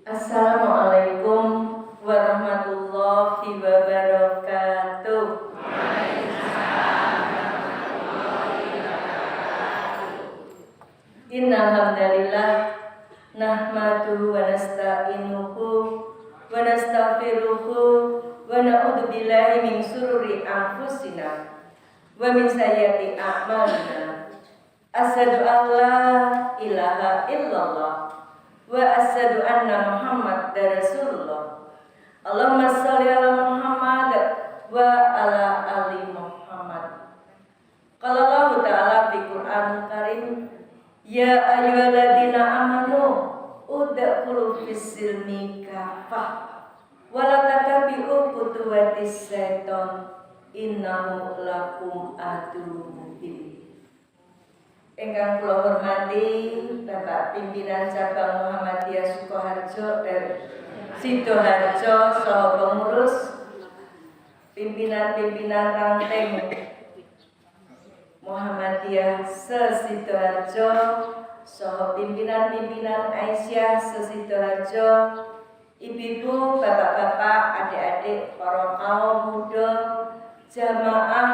Assalamualaikum warahmatullahi wabarakatuh. Innal hamdalillah nahmaduhu wa nasta'inuhu wa nastaghfiruhu wa na'udzu billahi min shururi anfusina wa min sayyiati a'malina. Asyhadu an la ilaha illallah wa asyhadu anna Muhammadar Rasulullah. Allahumma sholli ala Muhammad wa ala ali Muhammad. Qala Allah Ta'ala fi Qur'anil Karim, ya ayyuhalladzina amanu udkhulu fis-silmi kafah wa la tattabi'u khutuwatis syaiton innahu lakum aduwwun mubin. Ingkang kula hormati Bapak Pimpinan Cabang Muhammadiyah Sukoharjo dan Sidoarjo saha pengurus, pimpinan-pimpinan ranting Muhammadiyah se-Sidoarjo saha pimpinan-pimpinan Aisyah se-Sidoarjo, ibu-ibu, bapak-bapak, adik-adik, para kaum muda, jamaah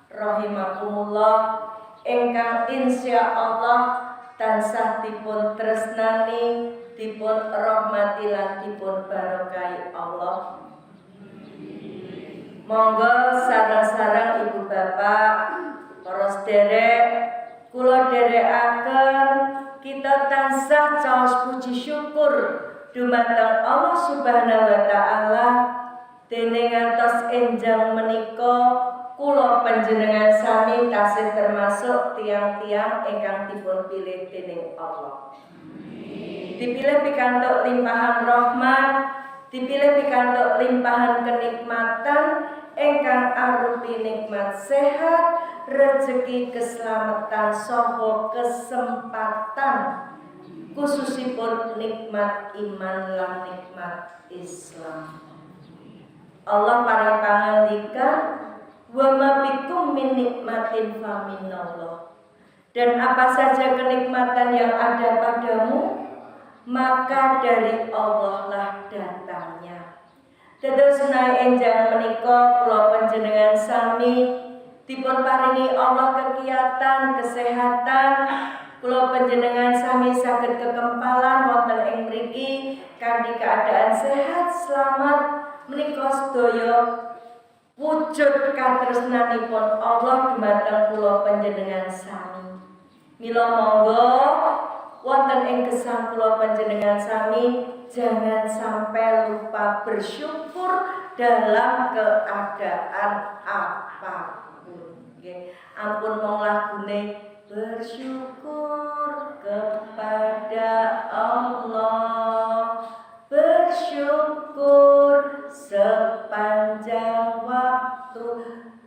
rahimakumullah ingkang insyaallah tansah dipun tresnani, dipun rahmati lan dipun barakahi Allah. Monggo sareng-sareng ibu bapak, para sederek, kula dherekaken kita tansah caos puji syukur dumateng Allah Subhanahu wa taala dene ngantos enjang menika kula panjenengan sami tasih termasuk tiang-tiang ingkang dipun pilih dening Allah. Dipilih pikantuk limpahan rahmat, dipilih pikantuk limpahan kenikmatan ingkang arupi nikmat sehat, rezeki, keselamatan saha kesempatan, khususipun nikmat iman lan nikmat Islam. Allah paring pangandikan, wa ma bikum min nikmatin fa minallah. Dan apa saja kenikmatan yang ada padamu, maka dari Allah lah datangnya. Dados menawi enjang menika kula panjenengan sami dipun paringi Allah kegiatan kesehatan, kula panjenengan sami saged kekempalan wonten ing mriki kanthi keadaan sehat selamat menika sedaya wujud katresnanipun Allah dumateng kula panjenengan sami. Mila monggo wonten ing gesang kula panjenengan sami jangan sampai lupa bersyukur dalam keadaan apapun. Nggih, ampun mong lagune bersyukur kepada Allah, bersyukur sepanjang waktu.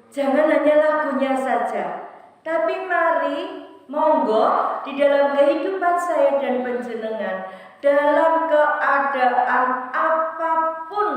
Jangan hanya lagunya saja, tapi mari monggo di dalam kehidupan saya dan panjenengan, dalam keadaan apapun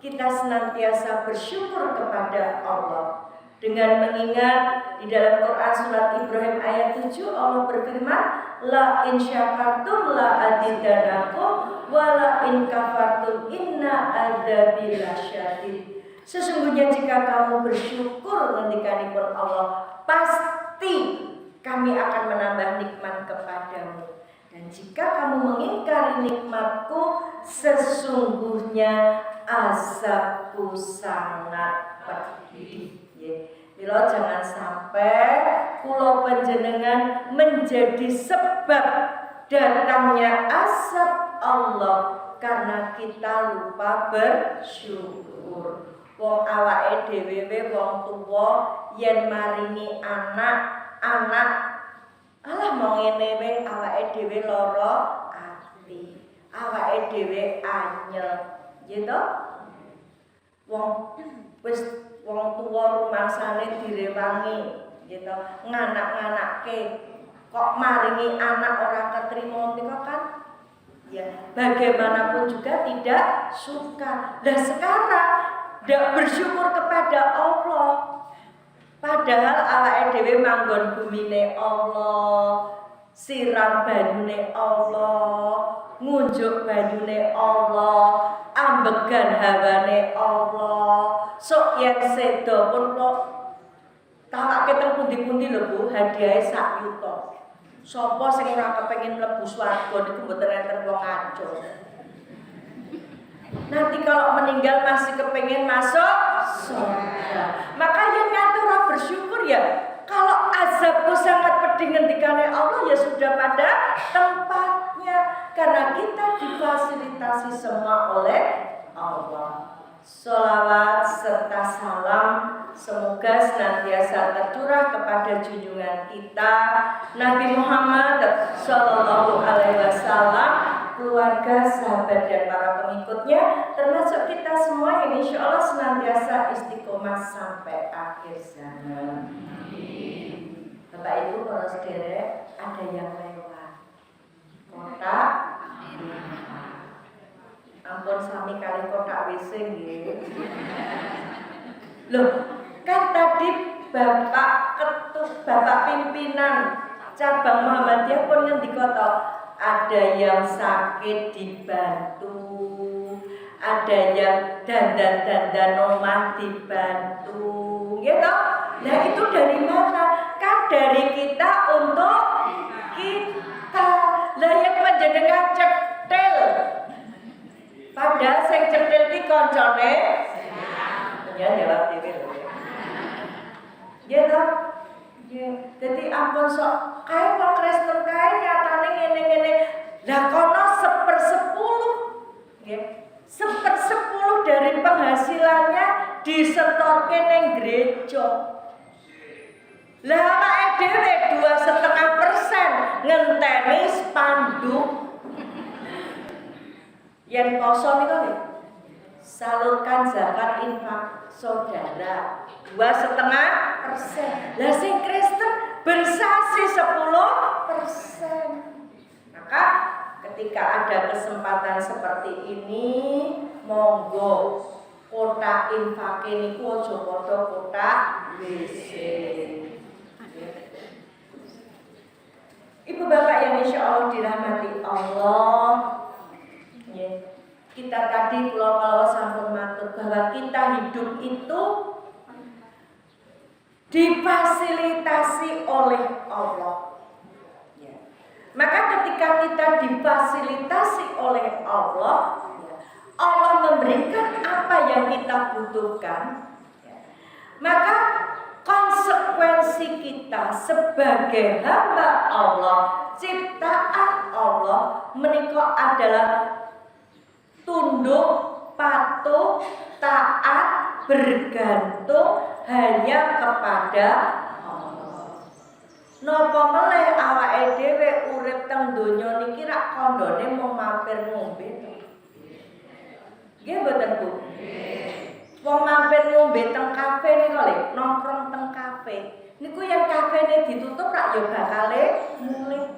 kita senantiasa bersyukur kepada Allah. Dengan mengingat di dalam Quran surat Ibrahim ayat 7 Allah berfirman, la in syakartum la azidanakum wa la in kafartum inna adzabi lasyadid. Sesungguhnya jika kamu bersyukur ngendikanipun Allah, pasti kami akan menambah nikmat kepadamu. Dan jika kamu mengingkari nikmatku, sesungguhnya azabku sangat pedih. Mila jangan sampai kula panjenengan menjadi sebab datangnya azab Allah karena kita lupa bersyukur. Wong awake dhewe wong tuwa yen maringi anak alah mau ngene wae awake dhewe lara ati, awake dhewe anyel, gitu. Wong wis wong tuwa rumangsane direwangi, gitu. Nganak-nganakke kok maringi anak ora ketrima nika kan? Ya, bagaimanapun juga tidak suka. Lah sekarang ndak bersyukur kepada Allah. Padahal awake dhewe manggon bumine Allah, siram banyune Allah, ngunjuk banyune Allah, ambegan hawane Allah. Sok yen sedo pun kok tawake teng pundi-pundi lho Bu, hadiahe sak yuta. Sapa sing ora kepengin mlebu swarga niku mboten enten wong aco. Nanti kalau meninggal masih kepengin masuk surga. Maka yang ngatur ora bersyukur ya. Kalau azabku sangat pedih ngendikane Allah ya sudah pada tempatnya karena kita difasilitasi semua oleh Allah. Sholawat serta salam semoga senantiasa tercurah kepada junjungan kita Nabi Muhammad Sallallahu Alaihi Wasallam, keluarga, sahabat dan para pengikutnya, termasuk kita semua yang insya Allah senantiasa istiqomah sampai akhir zaman. Bapak Ibu para saudara, ada yang lewat kotak. Ampun sami kali kotak WC nggih. Loh, kan tadi Bapak pimpinan cabang Muhammadiyah pun ngendika to, ada yang sakit dibantu, ada yang dandan omah dibantu, gitu. Nah itu dari mana? Kan dari kita untuk kita. Lah yang panjenengan cetil. Padahal sing cetil iki koncone. Ya jawab dhewe lho. Ya toh? Ya, jadi ampun sok kae wong Kristen kae nyatane ngene-ngene. Lah kono 1/10. Nggih. 1/10 dari penghasilannya disetorke ning gereja. Lah awake dhewe 2,5% ngenteni spanduk. Yen poso niku nggih. Salurkan zakat infak saudara 2,5%. Lah sing Kristen bersasi 10%. Maka ketika ada kesempatan seperti ini, monggo kotak infake niku aja padha kotak WC. Ibu bapak yang insya Allah dirahmati Allah, ya, kita tadi kalau sampun matur bahwa kita hidup itu difasilitasi oleh Allah. Ya. Maka ketika kita difasilitasi oleh Allah, ya, Allah memberikan apa yang kita butuhkan, ya, maka konsekuensi kita sebagai hamba Allah, ciptaan Allah menika adalah tunduk, patuh, taat, bergantung hanya kepada Allah. Napa meleh awake dhewe urip teng donya niki rak kandhane mung mampir ngombe to. Nggih mboten Bu? Wong mampir ngombe teng kafe niku lho, nongkrong teng kafe. Niku yen kafene ditutup rak ya bakale mulih.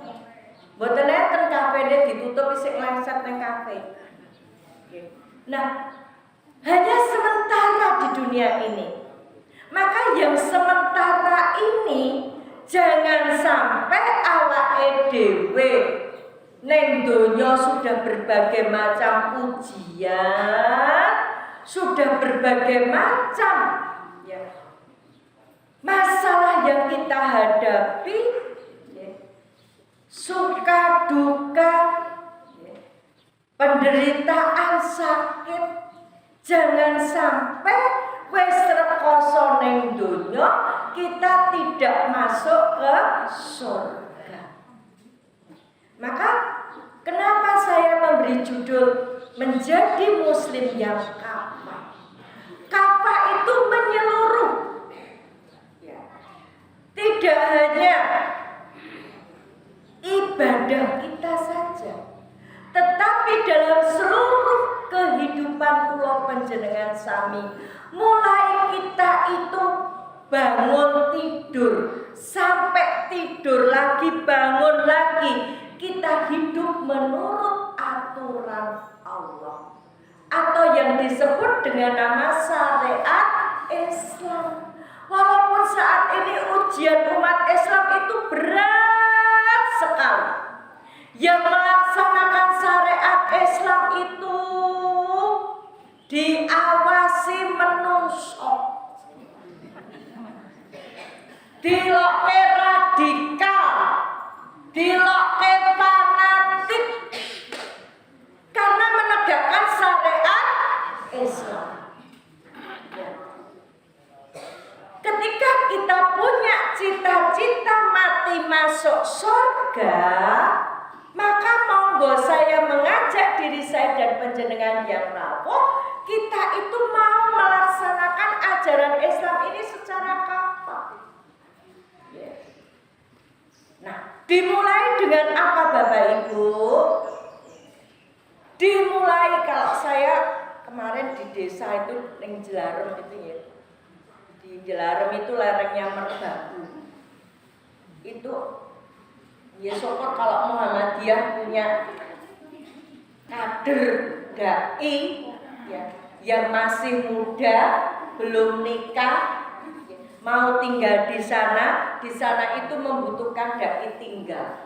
Mboten enten kafene ditutup isih ngleset ning kafe. Nah, hanya sementara di dunia ini. Maka yang sementara ini jangan sampai awake dhewe ning donya sudah berbagai macam ujian, sudah berbagai macam ya, masalah yang kita hadapi, ya, suka duka, ya, penderitaan sakit, jangan sampai wis rekoso ning donya kita tidak masuk ke surga. Maka kenapa saya memberi judul menjadi muslim yang kafah? Kafah itu menyeluruh, ya. Tidak hanya ibadah kita saja, tetapi dalam seluruh kehidupan kula panjenengan sami, mulai kita itu bangun tidur sampai tidur lagi bangun lagi, kita hidup menurut aturan Allah atau yang disebut dengan nama syariat Islam. Walaupun saat ini ujian umat Islam itu berat sekali. Yang melaksanakan syariat Islam itu diawasi menungso, diloke radikal, diloke fanatik karena menegakkan syariat Islam. Ketika kita punya cita-cita mati masuk surga, maka monggo saya mengajak diri saya dan panjenengan yang rawuh, kita itu mau melaksanakan ajaran Islam ini secara kafah. Nah, dimulai dengan apa Bapak Ibu? Dimulai kalau saya kemarin di desa itu di Jelarem itu ya. Di Jelarem itu lerengnya Merbabu. Itu ya syukur kalau Muhammadiyah punya kader dai ya, yang masih muda, belum nikah, mau tinggal di sana itu membutuhkan dai tinggal.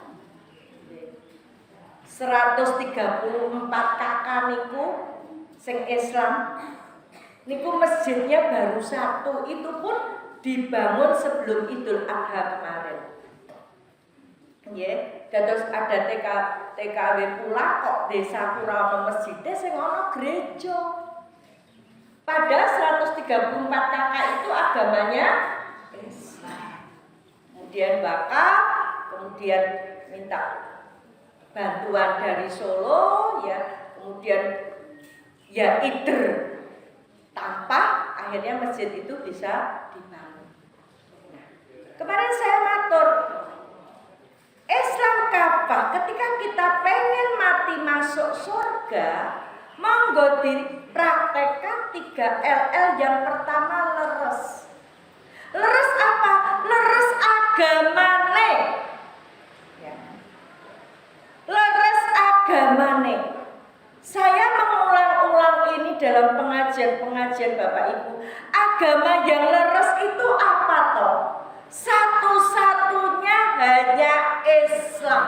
134 kakak niku sing Islam niku masjidnya baru satu, itu pun dibangun sebelum Idul Adha kemarin. Ya, terus ada TKW pula kok desa kurang masjidnya sing ana gereja. Pada 134 kakak itu agamanya Islam. Kemudian wakaf, kemudian minta bantuan dari Solo ya, kemudian ya ider tanpa akhirnya masjid itu bisa dibangun. Nah, kemarin saya matur Islam kafah, ketika kita pengen mati masuk surga, monggo dipraktekkan 3 LL. Yang pertama leres. Leres apa? Leres agamane. Ya. Leres agamane. Saya mengulang-ulang ini dalam pengajian-pengajian Bapak Ibu. Agama yang leres itu apa toh? Satu-satunya hanya Islam.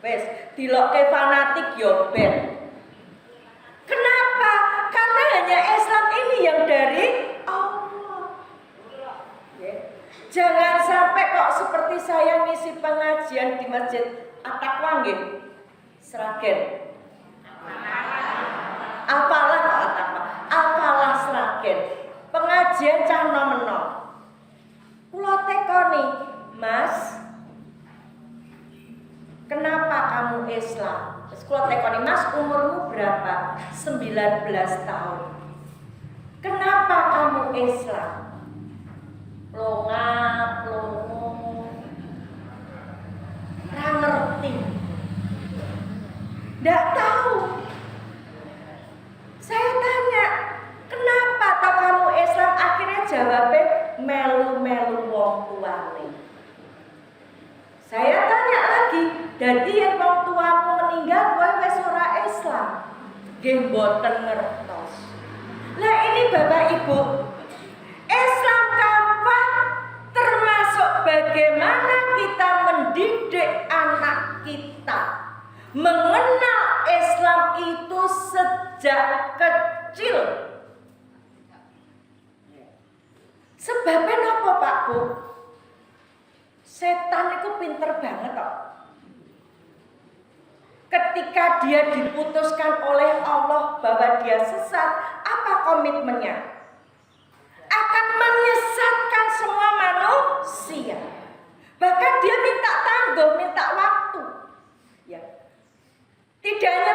Wes, diloke fanatik yo ben. Kenapa? Karena hanya Islam ini yang dari Allah. Jangan sampai kok seperti saya ngisi pengajian di Masjid At-Taqwa nggih. Sragen. Apalah kok At-Taqwa? Apalah Sragen. Pengajian cah nom-nom. Kula tekoni, Mas, kenapa kamu Islam? Terus kula tekoni, Mas, umurmu berapa? 19 tahun. Kenapa kamu Islam? Longap, nggak ngerti, nggak tahu. Saya tanya, kenapa toh kamu Islam? Akhirnya jawabnya melu-melu wong tuane. Saya tanya lagi, dadi yen wong tuamu meninggal kowe wis ora Islam? Nggih mboten ngertos. Lah ini Bapak Ibu, Islam kafah termasuk bagaimana kita mendidik anak kita mengenal Islam itu sejak kecil. Sebabnya apa Pak Bu? Setan itu pinter banget kok. Ketika dia diputuskan oleh Allah bahwa dia sesat, apa komitmennya? Akan menyesatkan semua manusia. Bahkan dia minta tangguh, minta waktu. Ya. Tidak hanya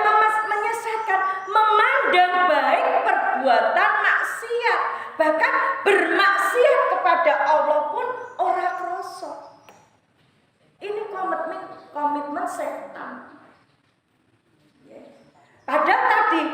menyesatkan, memandang baik perbuatan maksiat, bahkan bermaksiat kepada Allah pun ora kroso. Ini komitmen setan. Padahal tadi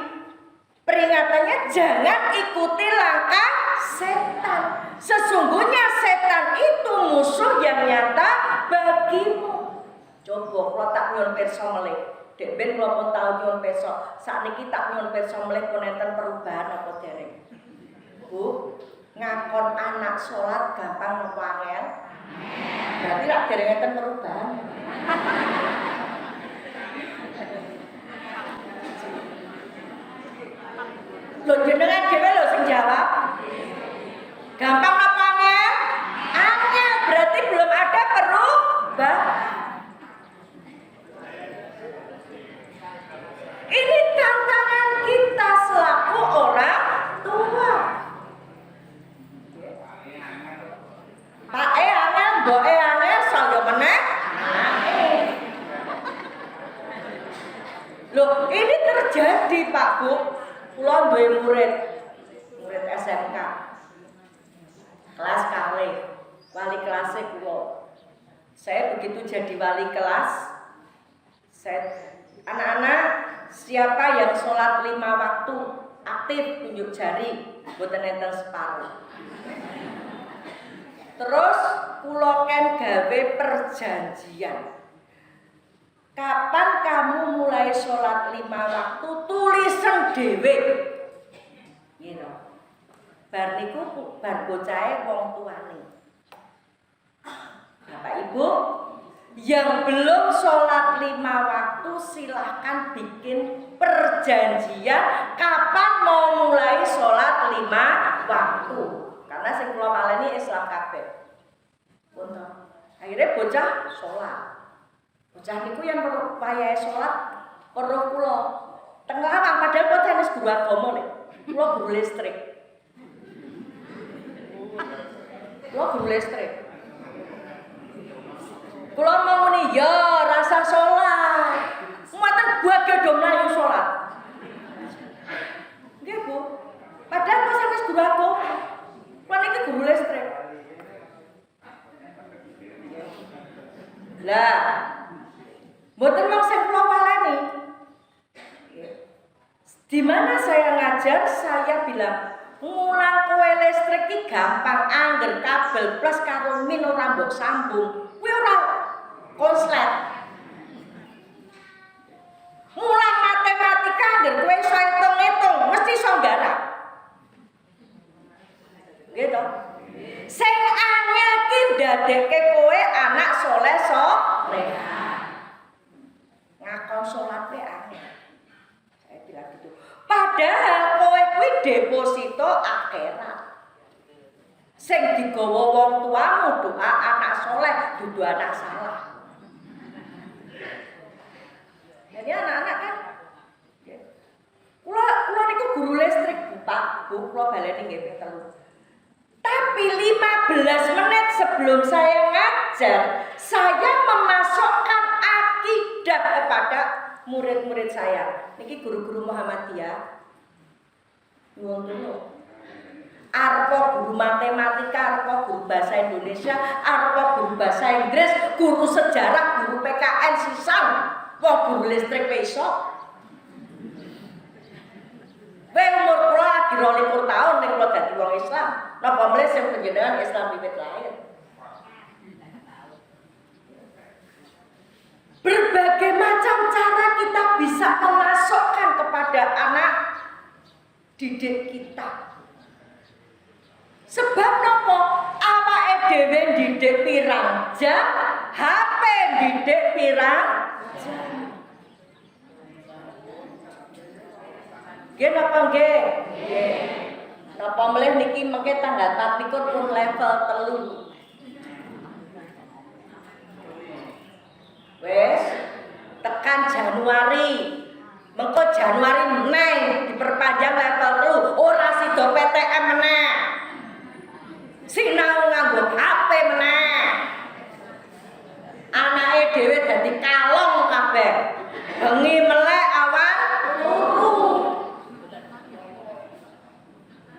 peringatannya jangan ikuti langkah setan. Sesungguhnya setan itu musuh yang nyata bagimu. Coba kalau tak nyuwun pirsa melih. Dek ben kula pun tau nyuwun pirsa. Sakniki tak nyuwun pirsa melih pun enten perubahan apa dereng? Bu, ngakon anak sholat gampang napa angel? Berarti lak derengeten perubahan. Lho jenengan dhewe lho sing jawab. Gampang apa angel? Angel berarti belum ada perubahan. Ini tantangan kita selaku orang tua. Pak angel, mbok angel, saya meneh. Loh, ini terjadi Pak Bu. Kula duwe murid SMK. Kelas kali, wali kelasnya kula. Saya begitu jadi wali kelas, anak-anak siapa yang sholat 5 waktu aktif tunjuk jari, boten enten separuh. Terus kula ken gawe perjanjian. Kapan kamu mulai sholat 5 waktu tulisan dhewe. Gitu. Bar niku bar bocahe wong tuane. Bapak Ibu, yang belum sholat 5 waktu silahkan bikin perjanjian kapan mau mulai sholat 5 waktu. Karena sing kula waleni Islam kabeh. Punten. Akhirnya bocah sholat. Bocah niku yang wayahe sholat weruh kula. Teng lawang padahal kok tenis guru agama nek. Kula guru listrik. Kula guru listrik. Kula mau muni ya rasa sholat. Muatan bagel do mlayu sholat. Nggih Bu. Padahal kok tenis guru agama. Kula niki guru listrik. Lah mboten wong sing kula waleni. Di mana saya ngajar, saya bilang, mulang kowe listrik iki gampang angger kabel plus karo min ora mbok sambung. Kuwi ora konslet. Mulang matematika angger kowe iso hitung-hitung, mesti iso nggarap. Gitu. Sing angel ki ndadekke kowe anak soleh soleha. Ngakon sholatnya angel. Saya bilang gitu. Padahal kowe kuwi deposito akhirat. Sing digawa wong tuamu doa anak soleh, dudu anak salah. Jadi anak-anak kan kula niku guru listrik Pak, Bu, kula baleni nggih ping 3. Tapi 15 menit sebelum saya ngajar, saya memasukkan akidah kepada murid-murid saya. Niki guru-guru Muhammadiyah. Nuwun dulu. Arep guru matematika, arep guru bahasa Indonesia, arep guru bahasa Inggris, guru sejarah, guru PKN sisan, wong guru listrik iso. Kowe umur kula lagi 22 tahun ning kula dadi wong Islam. Napa mleh sing panjenengan Islam wiwit lahir. Berbagai macam cara kita bisa memasukkan kepada anak didik kita. Sebab napa? Awake dhewe didik pirang jam, HP didik pirang jam. Nggih napa nggih? Nggih. Napa mleh niki mengke tanggal 24 pun level 3. Wes tekan Januari. Mengko Januari meneh diperpanjang level 3. Ora sida PTM meneh. Sinau nganggo HP meneh. Anake dhewe dadi kalong kabeh. Bengi melek awan turu.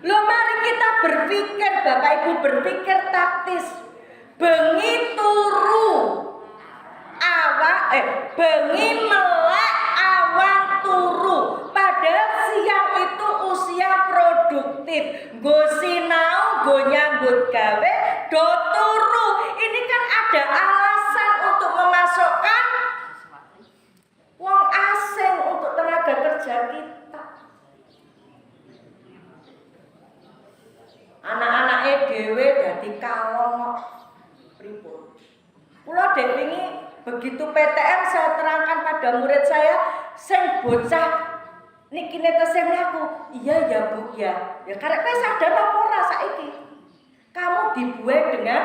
Lho mari kita berpikir Bapak Ibu berpikir taktis. Bengi turu. Bengi melek awan turu. Padahal siang itu usia produktif. Go sinau, go nyambut gawe, do turu. Ini kan ada alasan untuk memasukkan wong asing untuk tenaga kerja kita. Anak-anake dhewe dadi kalong pripun. Kula dek wingi begitu PTM saya terangkan pada murid saya sing bocah niki netese mlaku. Iya ya Bu ya. Ya karek kowe sadar apa ora saiki? Kamu dibuat dengan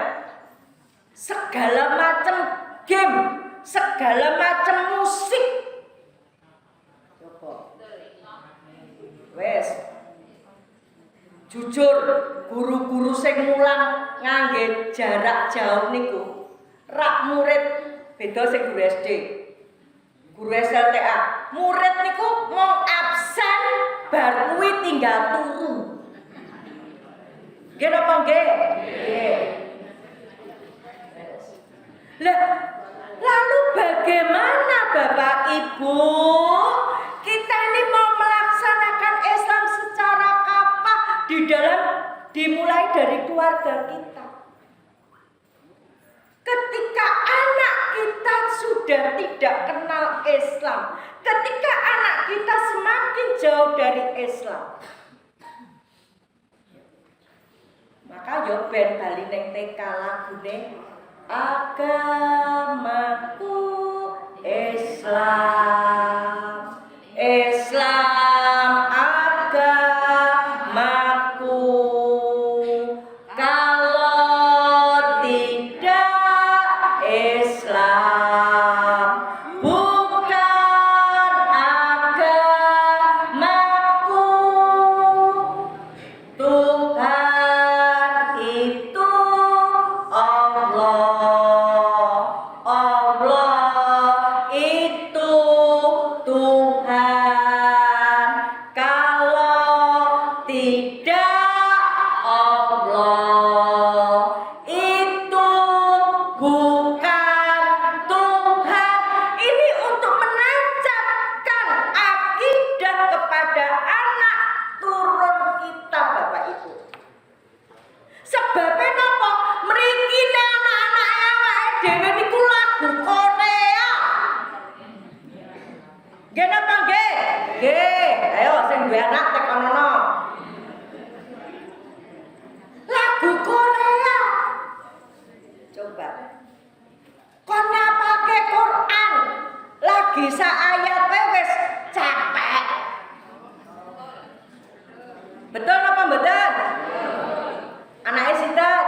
segala macam game, segala macam musik. Coba. Wes. Jujur, guru-guru sing mulang ngangge jarak jauh niku, rak murid beda sing guru SD. Guru SLTA, murid niku mau absen bar kuwi tinggal turu. Nggih napa nggih? Nggih. Lah, lalu bagaimana Bapak Ibu? Kita ini mau melaksanakan Islam secara kapal dimulai dari keluarga kita. Ketika anak kita sudah tidak kenal Islam, ketika anak kita semakin jauh dari Islam, maka yo ben bali ning TK lagune agamaku Islam, Islam agamaku. Kalau tidak Islam bukan agamaku. Tuhan itu Allah, Allah itu Tuhan. Kalau tidak Allah itu bukan Tuhan. Ini untuk menancapkan akidah kepada anak turun kita Bapak Ibu. Sebabnya napa? Mriki anak-anak awake dhewe niku lagu Korea. Nggih napa nggih? Nggih. Ayo sing duwe anak tekonono. Lagu Korea. Coba. Kon ngapake Quran? Lagi sak ayat wis capek. Betul apa mboten? Anaknya sinten?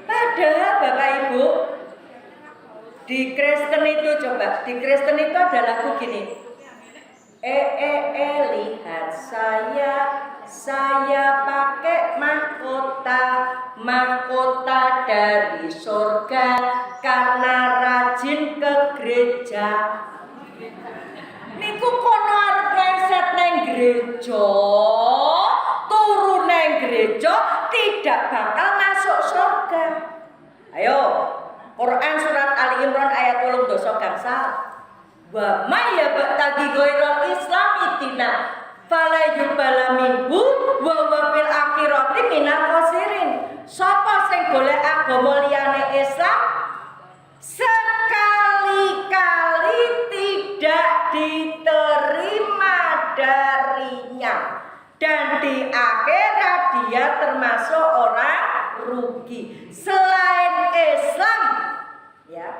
Padahal Bapak Ibu di Kristen itu coba, di Kristen itu ada lagu gini. Lihat saya pakai mahkota dari surga karena rajin ke gereja. Niku kono arep ngeset neng gereja, turu neng gereja tidak bakal masuk surga. Ayo, Quran surat Ali Imran ayat 8 gangsal. Wa may yabtaghi ghairal islami dina fala yuqbala minhu wa huwa fil akhirati minal khasirin. Sapa sing golek agama liyane Islam sekali-kali tidak diterima darinya dan di akhirat dia termasuk orang rugi. Selain Islam ya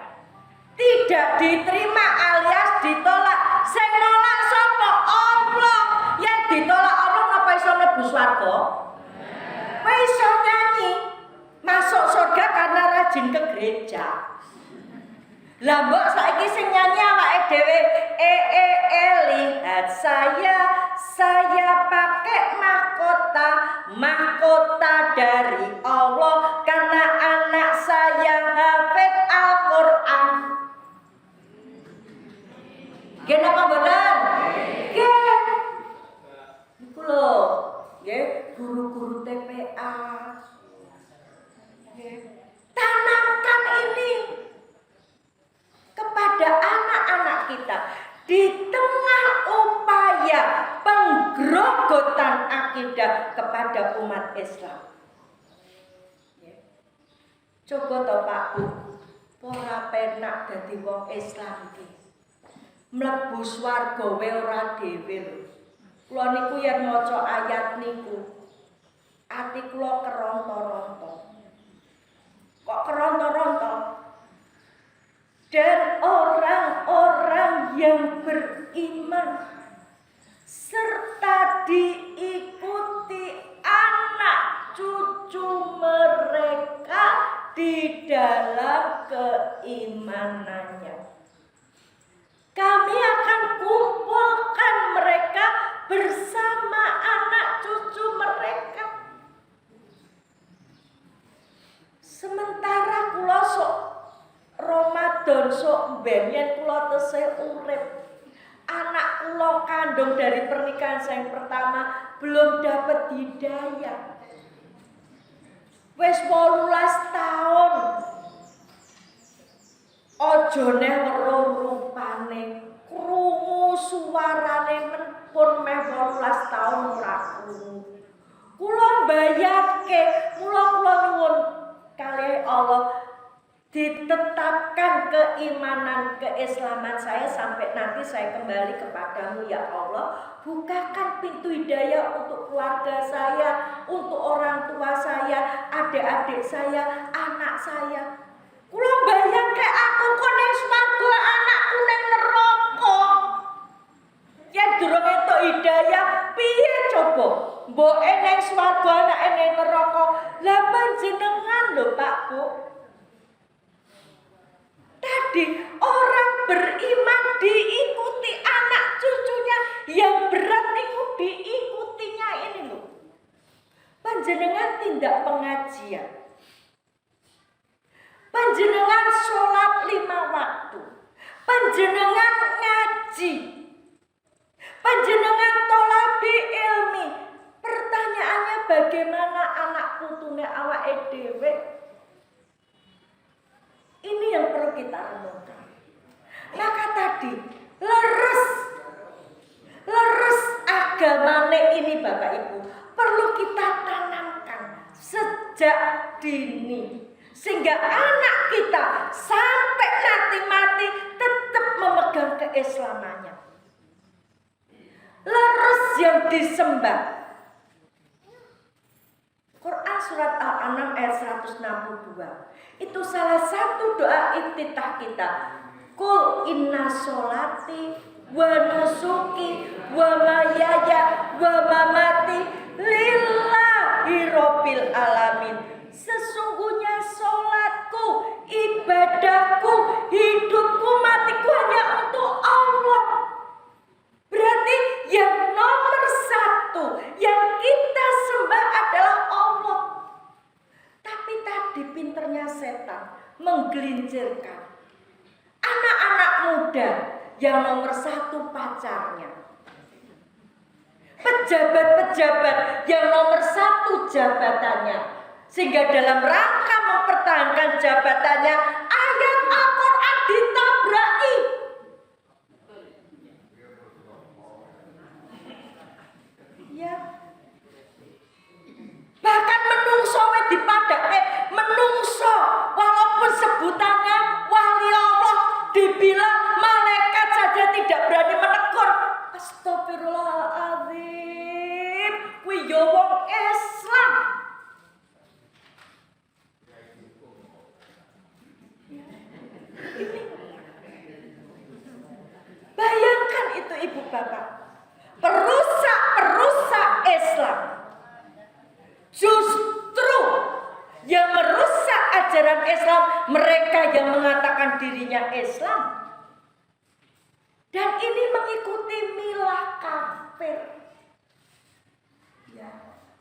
tidak diterima alias ditolak. Sing nolak sapa? Allah. Yang ditolak Allah ngapa iso mlebu swarga? Kowe iso nyanyi masuk surga karena rajin ke gereja. Lah mbok saiki sing nyanyi awake dhewe lihat saya pakai mahkota dari Allah karena anak saya hafid Al-Qur'an. Nggih napa mboten? Nggih. Niku lho, nggih guru-guru TPA. Nggih. Tanamkan ini kepada anak-anak kita di tengah upaya penggerogotan akidah kepada umat Islam. Coba to Pak Bu, ora penak dadi wong Islam iki. Mlebu swarga wae ora dhewe lho. Kula niku yen maca ayat niku, ati kula keronto-ronto. Kok keronto-ronto? Dan orang-orang yang beriman serta diikuti anak cucu mereka di dalam keimanannya. Kami akan kumpulkan mereka bersama anak cucu mereka. Sementara kula sok Ramadan sok ben yen kula tesih urip, anak kula kandung dari pernikahan saya yang pertama belum dapat hidayah. Wis 18 tahun. Ojo neh weruh rupane, krungu suarane pun meh 18 tahun ora krungu. Kula mbayake, kula nyuwun kalih Allah ditetapkan keimanan keislaman saya sampai nanti saya kembali kepadamu ya Allah. Bukakan pintu hidayah untuk keluarga saya, untuk orang tua saya, adik-adik saya, anak saya. Kula bayangke aku kok ning swarga, anakku ning neraka. Yen durung entuk hidayah, piye coba? Mboke ning swarga, anake ning neraka. Lah panjenengan lho Pak Bu. Tadi orang beriman diikuti anak cucunya, yang berat itu diikutinya ini loh. Panjenengan tindak pengajian, panjenengan sholat 5 waktu, panjenengan ngaji, panjenengan tolabi ilmi. Pertanyaannya bagaimana anak putune awake dhewe? Ini yang perlu kita renungkan. Maka tadi leres agamane ini Bapak Ibu perlu kita tanamkan sejak dini, sehingga anak kita sampai nanti mati tetap memegang keislamannya. Leres yang disembah. Quran surat Al-An'am ayat 162. Itu salah satu doa iftitah kita. Qul inna sholati wa nusuki wa mahyaya wa mamati lillahi rabbil alamin. Sesungguhnya sholatku, ibadahku, hidupku, matiku hanya untuk Allah. Berarti yang nomor satu yang kita sembah adalah Allah. Tapi tadi pinternya setan menggelincirkan anak-anak muda yang nomor satu pacarnya, pejabat-pejabat yang nomor satu jabatannya, sehingga dalam rangka mempertahankan jabatannya ayat Al-Quran ditabraki. Ya. Bahkan menungso dipadake, menungso walaupun sebutannya wali Allah, dibilang malaikat saja tidak berani menegur. Astagfirullahaladzim, kuwi yo wong Islam. Bayangkan itu Ibu Bapak, perusak Islam. Justru yang merusak ajaran Islam mereka yang mengatakan dirinya Islam. Dan ini mengikuti milah kafir. Ya.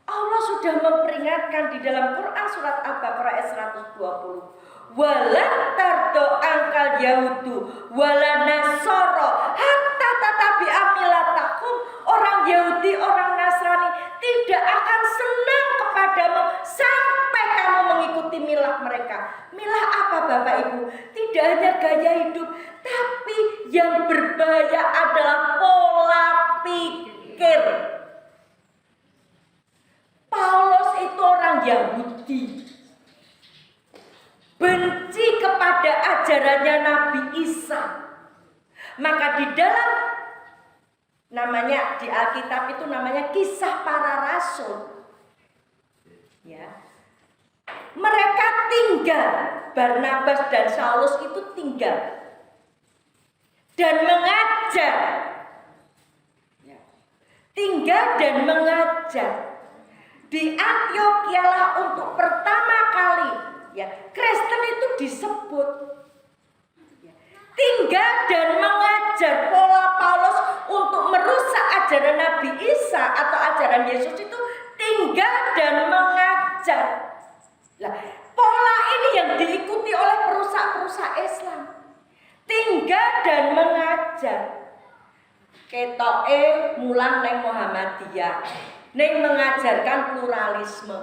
Allah sudah memperingatkan di dalam Quran surat Al-Baqarah ayat 120. Walan tardo angkal yahudu wala nasoro hatta tatabi amilatakum. Orang Yahudi, orang Nasrani tidak akan senang kepadamu sampai kamu mengikuti milah mereka. Milah apa Bapak Ibu? Tidak hanya gaya hidup, tapi yang berbahaya adalah pola pikir. Paulus itu orang Yahudi, benci kepada ajarannya Nabi Isa. Maka di dalam namanya di Alkitab itu namanya Kisah Para Rasul. Mereka tinggal, Barnabas dan Saulus itu tinggal dan mengajar. Tinggal dan mengajar. Di Antiokhia lah untuk pertama kali Kristen itu disebut. Tinggal dan mengajar. Pola Paulus untuk merusak ajaran Nabi Isa atau ajaran Yesus itu tinggal dan mengajar. Nah, pola ini yang diikuti oleh perusak-perusak Islam. Tinggal dan mengajar. Ketoke mulang neng Muhammadiyah, neng mengajarkan pluralisme.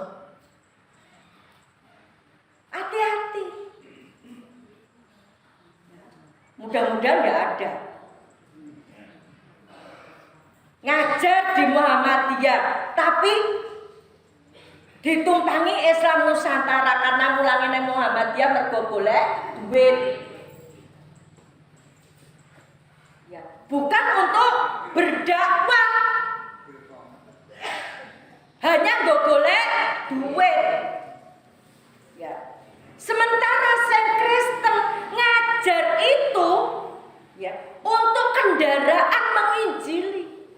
Hati-hati. Mudah-mudahan tidak ada. Ngajar di Muhammadiyah, tapi ditumpangi Islam Nusantara karena mulangi neng Muhammadiyah mergo golek duit. Bukan untuk berdakwah, hanya golek duit. Sementara sing Kristen ngajar itu untuk kendaraan menginjili.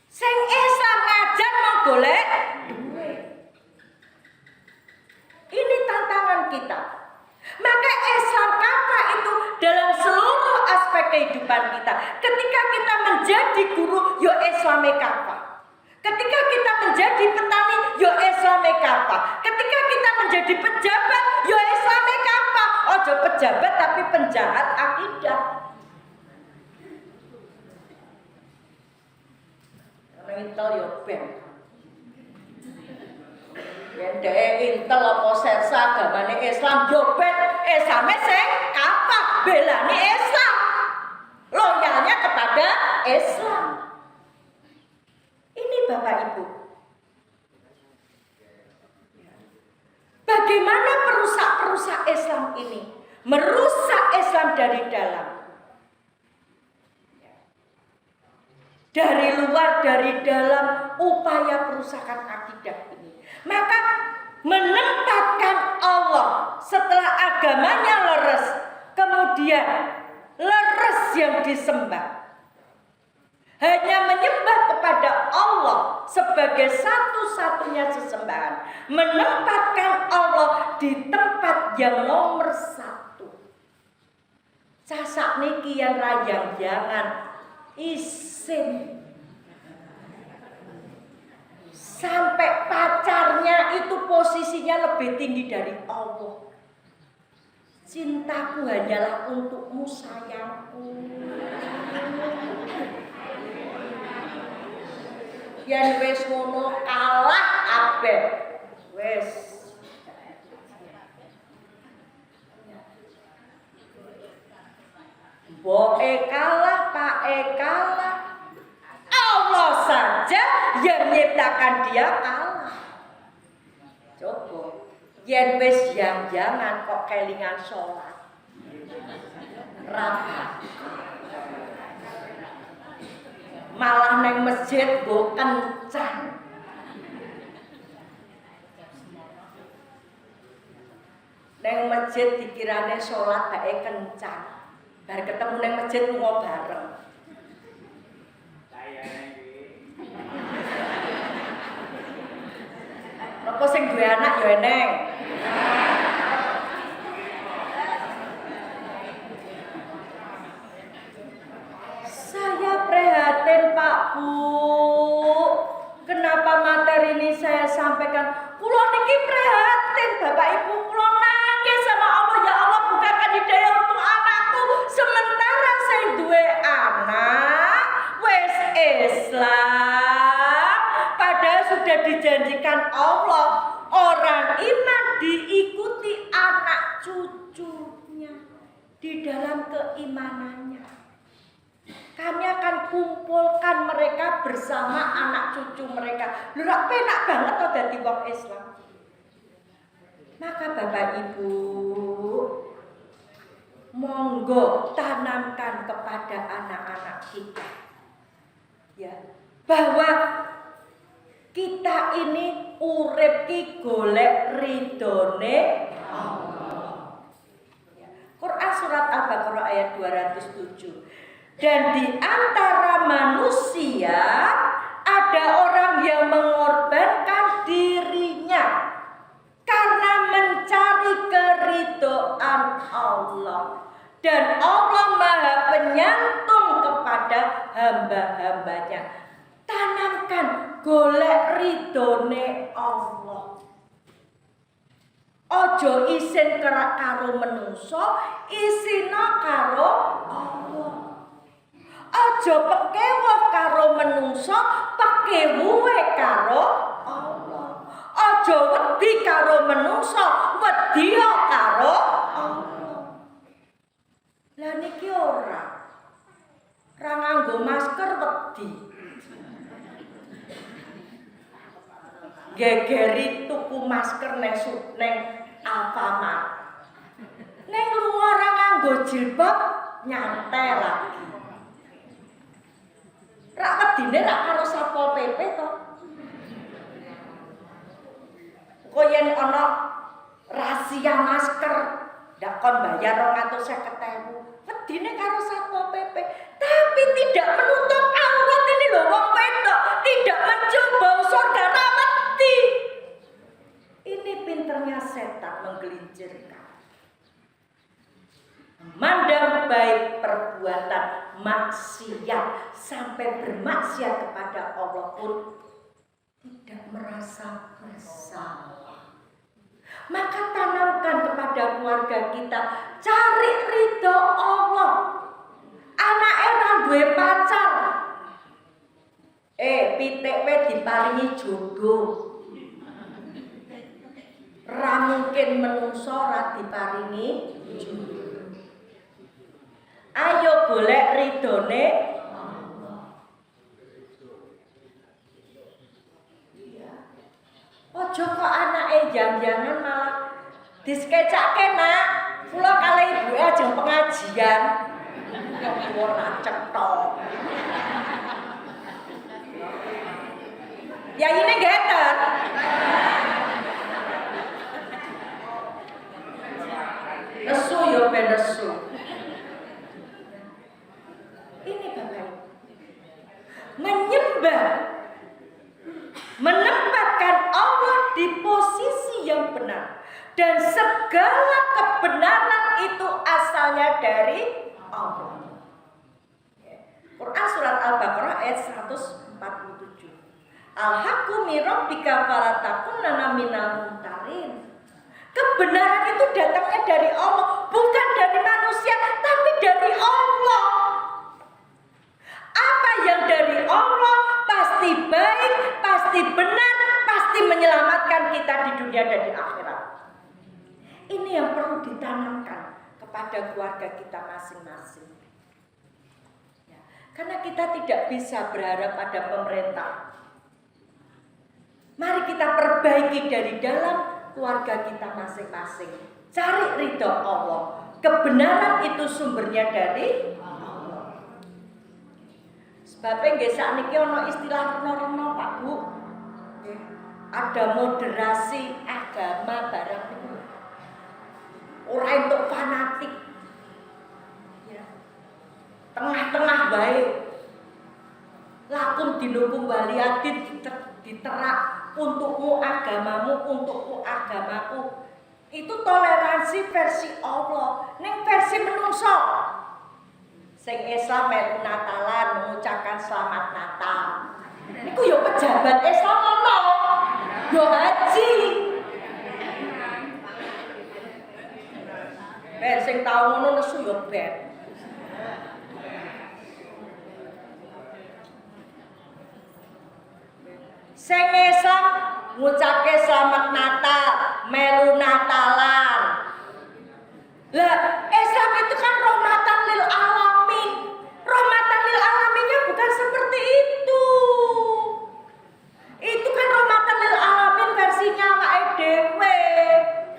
Sing Islam ngajar mau golek duit. Ini tantangan kita. Maka Islam apa itu dalam seluruh aspek kehidupan kita. Ketika kita menjadi guru, yo Islame apa? Ketika kita menjadi petani, yo Islame apa? Ketika kita menjadi pejabat, yo Islame apa? Ojo pejabat tapi penjahat akidah. Orang intel yo ben. Yen dhek intel apa sersa agamane Islam yo ben Islame sing apa? Belani Islam. Loyalnya kepada Islam. Ini Bapak Ibu. Bagaimana perusak-perusak Islam ini merusak Islam dari dalam. Dari luar, dari dalam upaya perusakan akidah ini. Maka menempatkan Allah setelah agamanya leres, kemudian leres yang disembah. Hanya menyembah kepada Allah sebagai satu-satunya sesembahan. Menempatkan Allah di tempat yang nomor satu. Sasak niki yang rayang jangan isin. Sampai pacarnya itu posisinya lebih tinggi dari Allah. Cintaku hanyalah untukmu sayangku. Yen wis ngono kalah kabeh. Wis. Boe kalah, Pak kalah. Allah saja yang menciptakan dia kalah. Coba. Yen wis jangan kok kelingan sholat. Rapat. Malah neng masjid go kencang. Neng masjid dikirane sholat bae kencang. Bar ketemu neng masjid lunga bareng. Napa sing duwe anak ya eneng. Saya prihatin Pak Bu. Kenapa materi ini saya sampaikan? Kulo niki prihatin Bapak Ibu, kulo nangis sama Allah, ya Allah bukakan hidayah untuk anakku. Sementara saya duwe anak wis Islam, padahal sudah dijanjikan Allah orang iman diikuti anak cucunya di dalam keimanannya. Kami akan kumpulkan mereka bersama anak cucu mereka. Lha rak penak banget to dadi wong Islam. Maka Bapak Ibu, monggo tanamkan kepada anak-anak kita ya, bahwa Kita ini urip ki golek ridone Allah. Quran surat Al-Baqarah ayat 207. Dan di antara manusia ada orang yang mengorbankan dirinya karena mencari keridhaan Allah. Dan Allah Maha Penyantun kepada hamba-hambanya. Tanamkan golek ridone Allah. Ojo isin karo menungso, isina karo Allah. Ojo pekewuh karo menungso, pekewuhe karo Allah. Ojo wedi karo menungso, wedya karo Allah. Lah niki ora nganggo masker wedi. Gegeri tuku masker neng Alfamart. Neng lunga ora nganggo jilbab nyantai lagi. Rak wedine rak karo Satpol PP to. Kok yen ana rahasia masker ndak kon bayar 250.000. Wedine karo Satpol PP, tapi tidak menutup aurat ini lho wong wedok, tidak mencium bau saudara mati. Ini pinternya setan menggelincirkan. Memandang baik perbuatan maksiat sampai bermaksiat kepada Allah pun tidak merasa bersalah. Maka tanamkan kepada keluarga kita, cari ridho Allah. Anak eran duwe pacar, pitik we diparingi jodoh. Ra mungkin menungso ra diparingi jodoh. Ayo golek ridhone Allah. Ojo kok anake jang-jangan malah diskecake nak. Kula kalih ibuke ajeng pengajian. Ora cetok. Ya ini geter. Nesu yo ben nesu. Ini Bapak menyembah, menempatkan Allah di posisi yang benar, dan segala kebenaran itu asalnya dari Allah. Quran surat Al-Baqarah ayat 147. Al-haqqu min rabbika fala takunanna minal mumtarin. Kebenaran itu datangnya dari Allah, bukan dari manusia, tapi dari Allah. Apa yang dari Allah pasti baik, pasti benar, pasti menyelamatkan kita di dunia dan di akhirat. Ini yang perlu ditanamkan kepada keluarga kita masing-masing. Ya, karena kita tidak bisa berharap pada pemerintah. Mari kita perbaiki dari dalam keluarga kita masing-masing. Cari ridho Allah. Kebenaran itu sumbernya dari Allah. Sebabnya nggih sakniki ana istilah reno-reno Pak Bu. Ada moderasi agama barang niku. Ora entuk fanatik. Ya. Tengah-tengah baik. Lakum dinukum waliatin diterak untukmu agamamu, untukku agamaku. Itu toleransi versi Allah. Ning versi menungso, sing Islam melu Natalan mengucapkan selamat Natal. Niku yo pejabat Islam ono. Yo haji. Ben sing tau ngono nesu yo ben. Sing Islam ngucapke selamat Natal, melu Natalan. Lah, Islam itu kan rahmatan lil alamin. Rahmatan lil alaminnya bukan seperti itu. Itu kan rahmatan lil alamin versinya awake dhewe.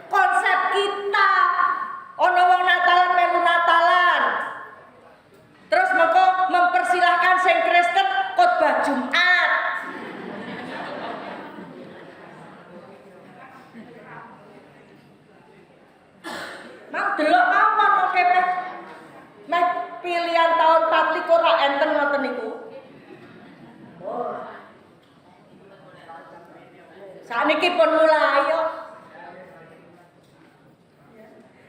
Konsep kita. Ono wong Natalan melu Natalan. Terus mengko mempersilahkan sing Kristen khotbah Jumat. Mak delok mawon kok kepek. Mek pilihan tahun 24 ra enten ngoten niku. Oh. Sakniki pun mulai yo.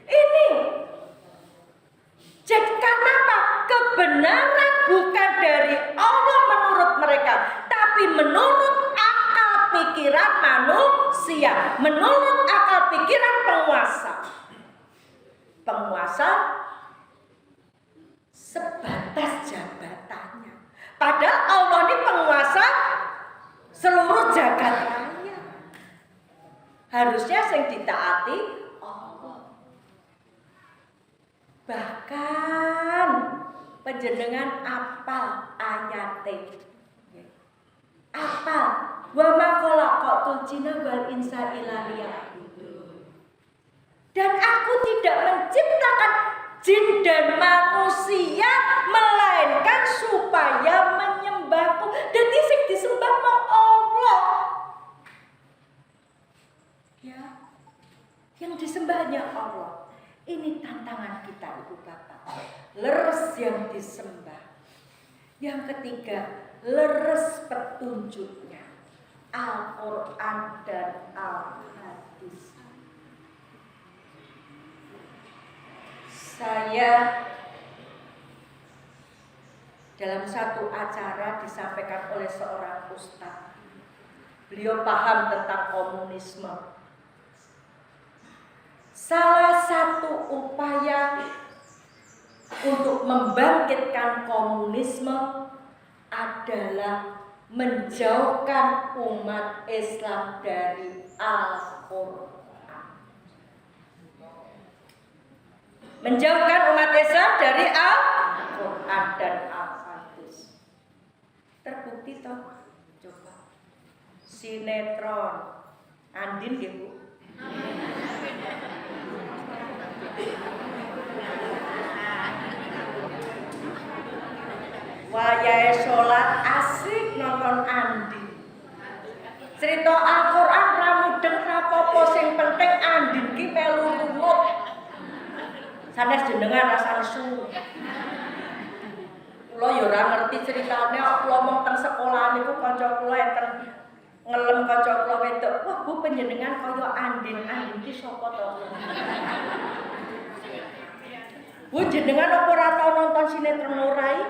Ini jadi kenapa? Kebenaran bukan dari Allah menurut mereka, tapi menurut akal pikiran manusia, menurut akal pikiran penguasa. Penguasa sebatas jabatannya. Padahal Allah ini penguasa seluruh jagat raya. Harusnya yang ditaati Allah. Bahkan panjenengan apal ayate. Apal wa ma khalaqatul jinna wal insa illa liya'budun. Dan aku tidak menciptakan jin dan manusia melainkan supaya menyembahku. Jadi sing disembah mau Allah. Ya. Yang disembahnya Allah. Ini tantangan kita Ibu Bapak. Leres yang disembah. Yang ketiga, leres petunjuknya. Al-Quran dan Al-Hadis. Saya dalam satu acara disampaikan oleh seorang ustaz. Beliau paham tentang komunisme. Salah satu upaya untuk membangkitkan komunisme adalah menjauhkan umat Islam dari Al-Quran. Menjauhkan umat Islam dari Al-Quran dan Al-Hadis. Terbukti toh? Coba. Sinetron Andin ya Bu. Wayahe sholat asik nonton Andin. Cerita Al-Quran ra mudeng rapopo sing penting Andin ki melu runut. Sanes jenengan rasa nesu. Kula ya ora ngerti ceritane kula mung teng sekolah niku kanca kula enten ngelem kanca kula wedok. Wah, Bu panjenengan kaya Andin. Andin ki sapa to? Bu jenengan apa ora tau nonton sinetron Nurai?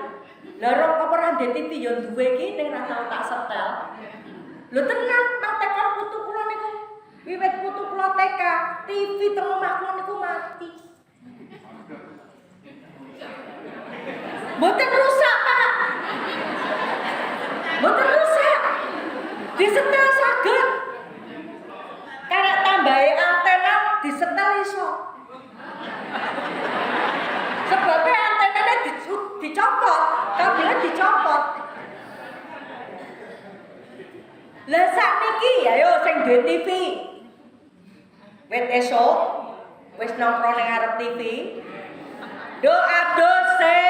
Lah apa ora ndek TV yo duwe iki ning ra tau tak setel. Lho tenan nang tekon putu kula niku. Wiwit putu kula TK, TV teng omah kula niku mati. Mboten rusak, Pak. Mboten rusak. Disetel saged. Karek tambahi antena disetel iso. Sebabnya antenanya dicopot, kabelnya dicopot. Lah sakniki ayo sing duwe TV. Wit esuk wis nongkrong ning ngarep TV. Doa dose.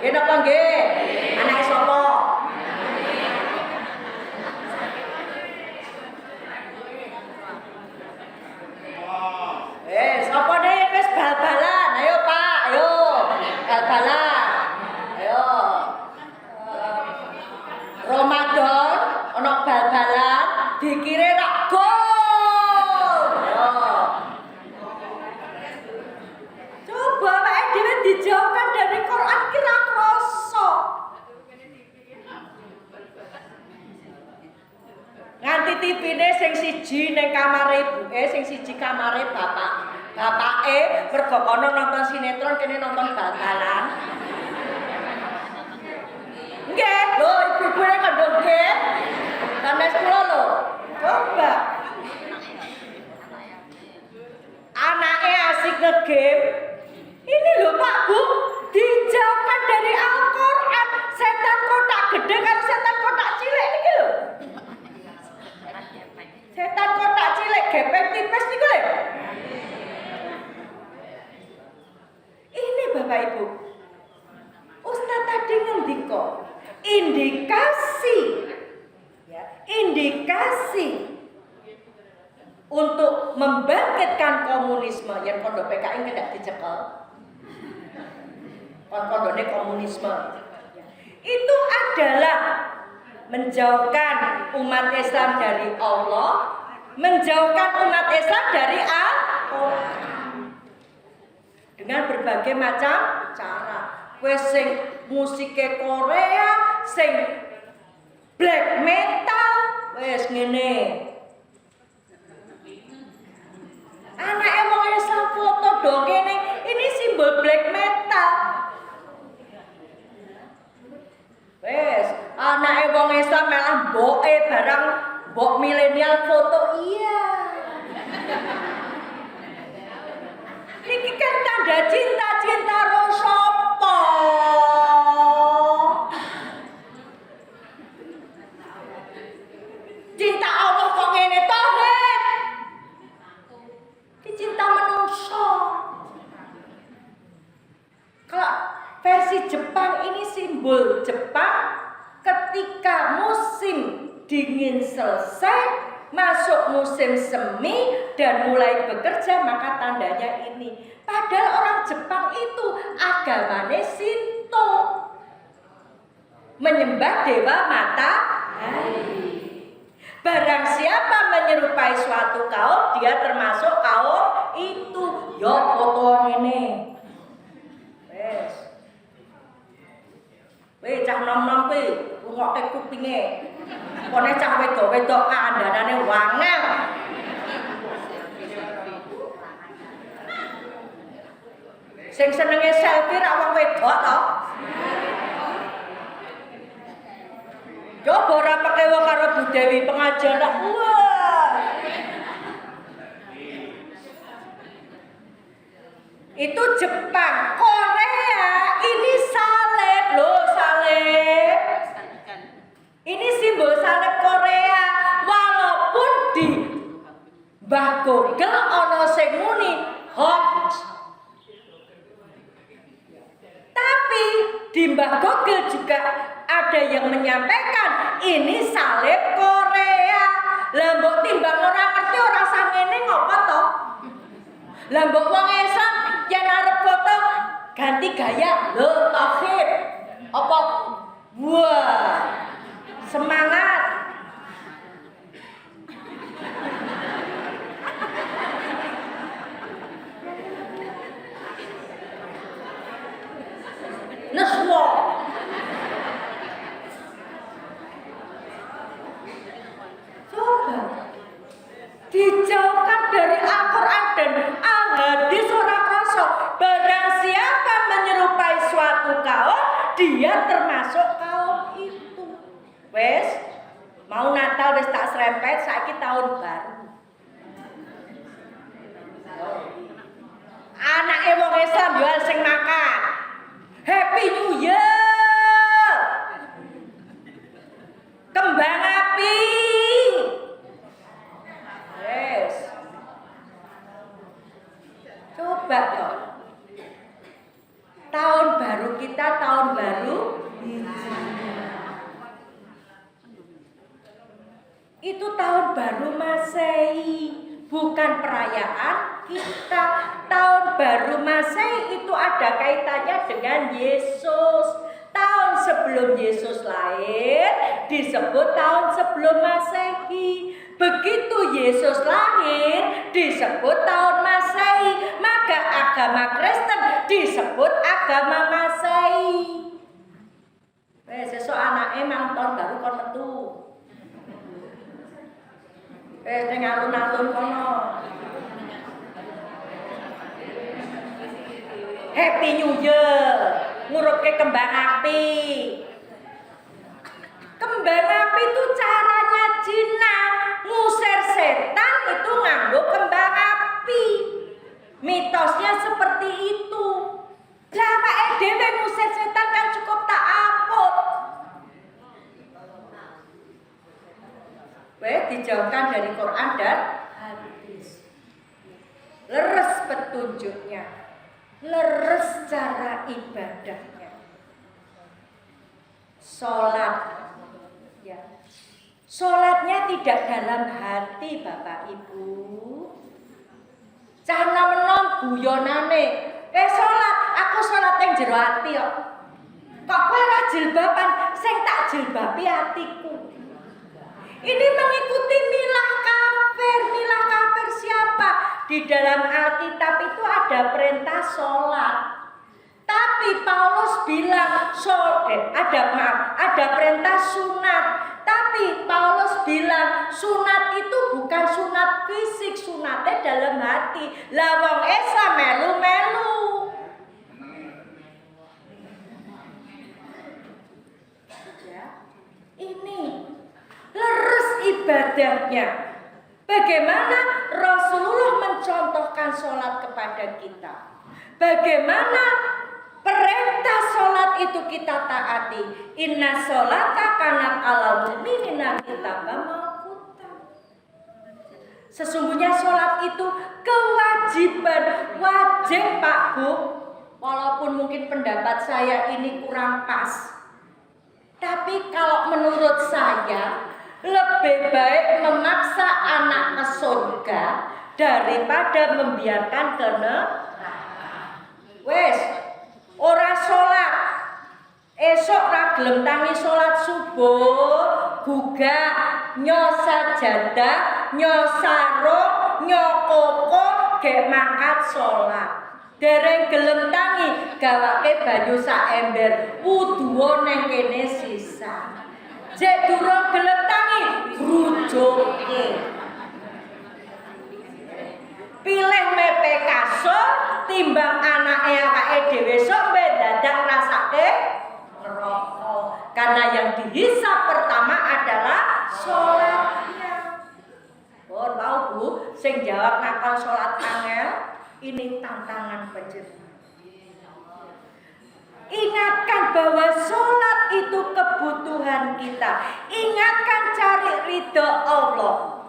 Ya napa nggih? Anake sapa? Sapa nih wis bal-balan? Ayo Pak, ayo. Bal-balan. Ayo. Ramadan ana bal-balan dikire rak gol. Ayo. Coba wae dhewe dijauhkan dari Quran ki ra krasa. Nganti TV-ne sing siji ning kamare ibuke, sing siji kamare bapak. Bapake mergo kono nonton sinetron kene nonton bal-balan. Nggih, lho ibu-ibune kandha nggih. Sanes kula lho. Coba. Anake asik nge-game. Ini lho Pak Bu, dijauhkan dari Al-Quran. Setan kotak gede karo setan kotak cilik niki lho. Setan kotak cilik gepeng tipis niku lho. Ini Bapak Ibu. Ustaz tadi ngendika indikasi ya, indikasi untuk membangkitkan komunisme komunisme, yang pondok PKI tidak dicekel. Pondoknya komunisme. Itu adalah menjauhkan umat Islam dari Allah, menjauhkan umat Islam dari Al-Quran dengan berbagai macam cara. Wes sing musike Korea, sing black metal, wes ngene. Anake wong Islam foto dong kene, ini simbol black metal. Wes, anake wong Islam malah mboke barang mbok milenial foto iya. Iki kan tanda cinta ro sapa? Cinta Allah kok ngene to, Het? Iki cinta menungso. Kalau versi Jepang ini simbol Jepang ketika musim dingin selesai, masuk musim semi dan mulai bekerja, maka tandanya ini. Padahal orang Jepang itu agamanya Shinto, menyembah dewa matahari. Barang siapa menyerupai suatu kaum, dia termasuk kaum itu. Yo foto ini. Wes. Weh cah nom-nom kuwi, rungokke kupinge. Kone cah wedok-wedok kandhanane wangel. Sing senenge selfie ra wong wedok to. Coba ora pekewo karo Bu Dewi pengajian lah. Wah. Itu Jepang, Korea ini salib loh, salib. Ini simbol salib Korea. Walaupun di Mbah Google ana sing muni hoax. Tapi di Mbah Google juga ada yang menyampaikan ini salib Korea. Lah mbok timbang ora ngerti ora sangene ngopo to? Lah mbok wong Islam yen arep foto ganti gaya lho tauhid. Apa? Wah. Semangat. Neswo. Coba dijauhkan dari Al-Quran dan Al-Hadis ora krasa. Barang siapa menyerupai suatu kaum, dia termasuk kaum itu. Wes, mau Natal wis tak serempet, saiki tahun baru. Anake wong Islam yo sing makan. Happy New Year. Kembang api. Yes. Coba toh. Tahun baru kita tahun baru itu tahun baru Masehi, bukan perayaan kita. Tahun baru Masehi itu ada kaitannya dengan Yesus. Tahun sebelum Yesus lahir disebut tahun sebelum Masehi. Begitu Yesus lahir disebut tahun Masehi. Maka agama Kristen disebut agama Masehi. Sesuk anake mang tahun baru kon metu. Ning alun-alun kono. Happy New Year. Ngurupke kembang api. Kembang api itu caranya Cina ngusir setan itu nganggo kembang api. Mitosnya seperti itu. Lah awake dhewe ngusir setan kan cukup tak apot. Dijauhkan dari Quran dan hadis. Leres petunjuknya, leres cara ibadahnya. Sholat, ya. Sholatnya tidak dalam hati Bapak Ibu. Cah nom-nom guyonane, salat, aku salat ning jero ati kok. Kok kowe ora jilbaban, sing tak jilbabi atiku. Ini mengikuti milah kafir. Milah kafir siapa? Di dalam Alkitab itu ada perintah sholat. Tapi Paulus bilang ada perintah sunat. Tapi Paulus bilang sunat itu bukan sunat fisik, sunatnya dalam hati. Lah wong Islam melu-melu. Ini leres ibadahnya. Bagaimana Rasulullah mencontohkan sholat kepada kita. Bagaimana perintah sholat itu kita taati. Inna sholata kanat alal mu'minina kitaban mawquta. Sesungguhnya sholat itu kewajiban. Wajib Pak Bu. Walaupun mungkin pendapat saya ini kurang pas. Tapi kalau menurut saya lebih baik memaksa anak ke surga daripada membiarkan ke neraka. Wes, ora sholat, esok ra gelem tangi sholat subuh, gugah, nyosajadah, nyosaro, nyokoko, gek mangkat sholat. Dereng gelem tangi gawake banyu sak ember, wudu neng kene sisa. Jek durung gelem tangi grujoke. Pilih mepe kasur timbang anake awake dhewe sok dadak rasake neraka. Karena yang dihisab pertama adalah sholatnya. Oh, tahu Bu, sing jawab nakal sholat angel. Ini tantangan panjenengan. Ingatkan bahwa sholat itu kebutuhan kita. Ingatkan cari ridho Allah.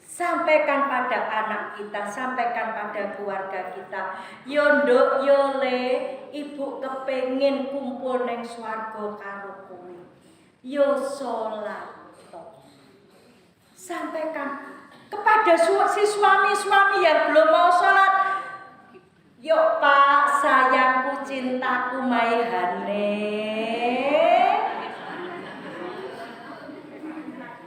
Sampaikan pada anak kita, sampaikan pada keluarga kita. Yo nduk yo le, ibu kepengin kumpul neng swarga karo kowe. Yo sholat. Sampaikan kepada si suami-suami yang belum mau sholat. Yuk Pak, sayangku, cintaku, maihane.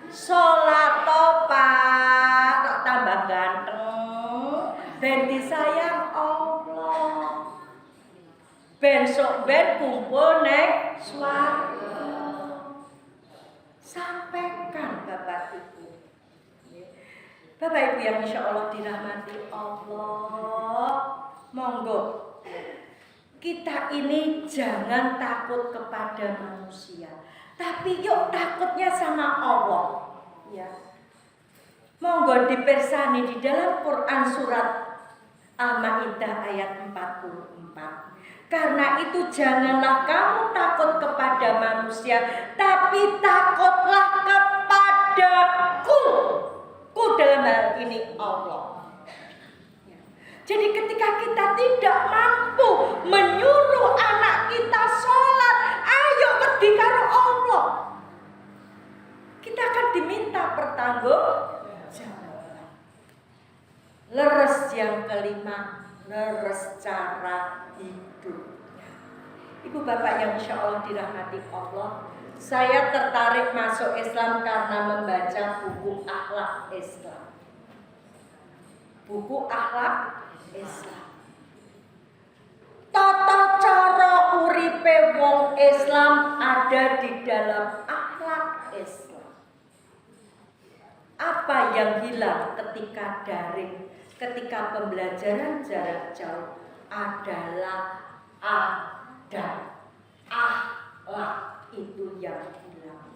Sholat toh Pak, tak tambah ganteng. Ben disayang Allah. Besok ben kumpul neng swarga. Sampaikan Bapak Ibu. Bapak Ibu yang insya Allah dirahmati Allah. Monggo, kita ini jangan takut kepada manusia, tapi yuk takutnya sama Allah. Ya, monggo dipersani di dalam Quran surat Al-Maidah ayat 44. Karena itu janganlah kamu takut kepada manusia, tapi takutlah kepadaku. Ku dalam hal ini Allah. Jadi ketika kita tidak mampu menyuruh anak kita sholat, ayo pergi karo Allah. Kita akan diminta pertanggungjawaban. Leres yang kelima, leres cara hidupnya. Ibu bapak yang insya Allah dirahmati Allah, saya tertarik masuk Islam karena membaca buku akhlak Islam. Buku akhlak Islam. Tata cara uripe wong Islam ada di dalam akhlak Islam. Apa yang hilang ketika daring, ketika pembelajaran jarak jauh adalah adab, akhlak itu yang hilang.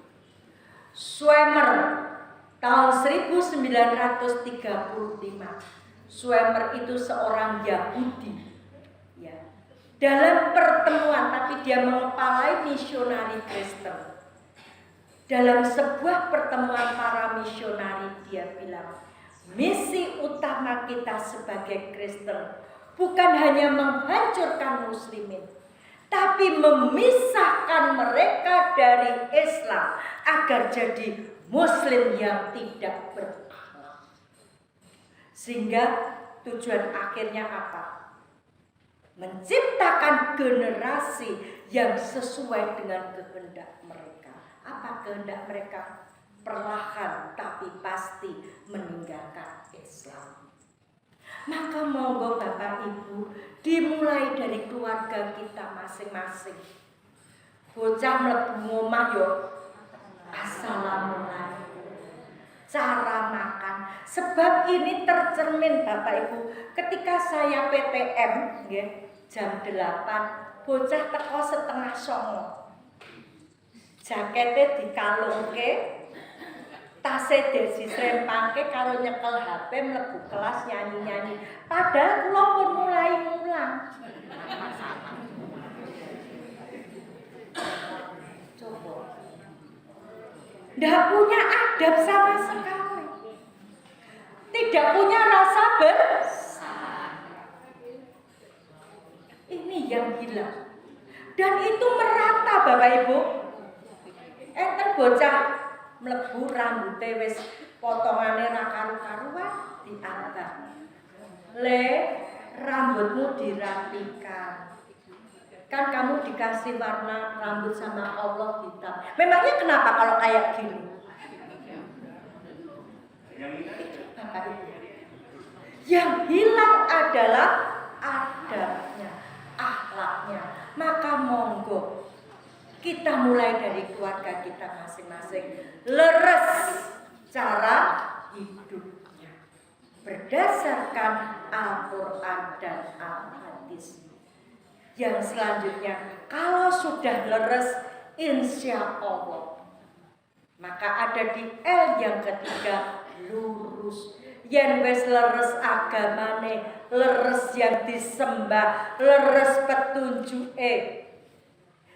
Schwemmer tahun 1935. Schwemmer itu seorang Yahudi, ya. Dalam pertemuan, tapi dia mengepalai misionari Kristen. Dalam sebuah pertemuan para misionari, dia bilang, misi utama kita sebagai Kristen bukan hanya menghancurkan muslimin, tapi memisahkan mereka dari Islam agar jadi muslim yang tidak berakhlak. Sehingga Tujuan akhirnya apa? Menciptakan generasi yang sesuai dengan kehendak mereka. Apa kehendak mereka? Perlahan tapi pasti meninggalkan Islam. Maka monggo Bapak Ibu, dimulai dari keluarga kita masing-masing. Bocah mlebu omah yo assalamualaikum. Cara makan, sebab ini tercermin Bapak Ibu ketika saya PTM nggih, jam 8 bocah teko setengah 9. Jakete dikalungke, tase disrempangke karo nyekel HP mlebu kelas nyanyi-nyanyi. Padahal kula pun mulai mulang. Coba. Nggak punya adab sama sekali. Tidak punya rasa bersalah. Ini yang hilang. Dan itu merata Bapak Ibu. Enten bocah mlebu rambute wis potongane ra karu-karuan diangkat. Le, rambutmu dirapikan. Kan kamu dikasih warna rambut sama Allah hitam. Memangnya kenapa kalau kayak gini? Bapak Ibu. Yang hilang adalah adabnya, akhlaknya. Maka monggo kita mulai dari keluarga kita masing-masing. Leres cara hidupnya berdasarkan Al-Quran dan Al-Hadis. Yang selanjutnya, kalau sudah leres, insya Allah, maka ada di L yang ketiga, lurus. Yen wis leres agamane, leres yang disembah, leres petunjuke,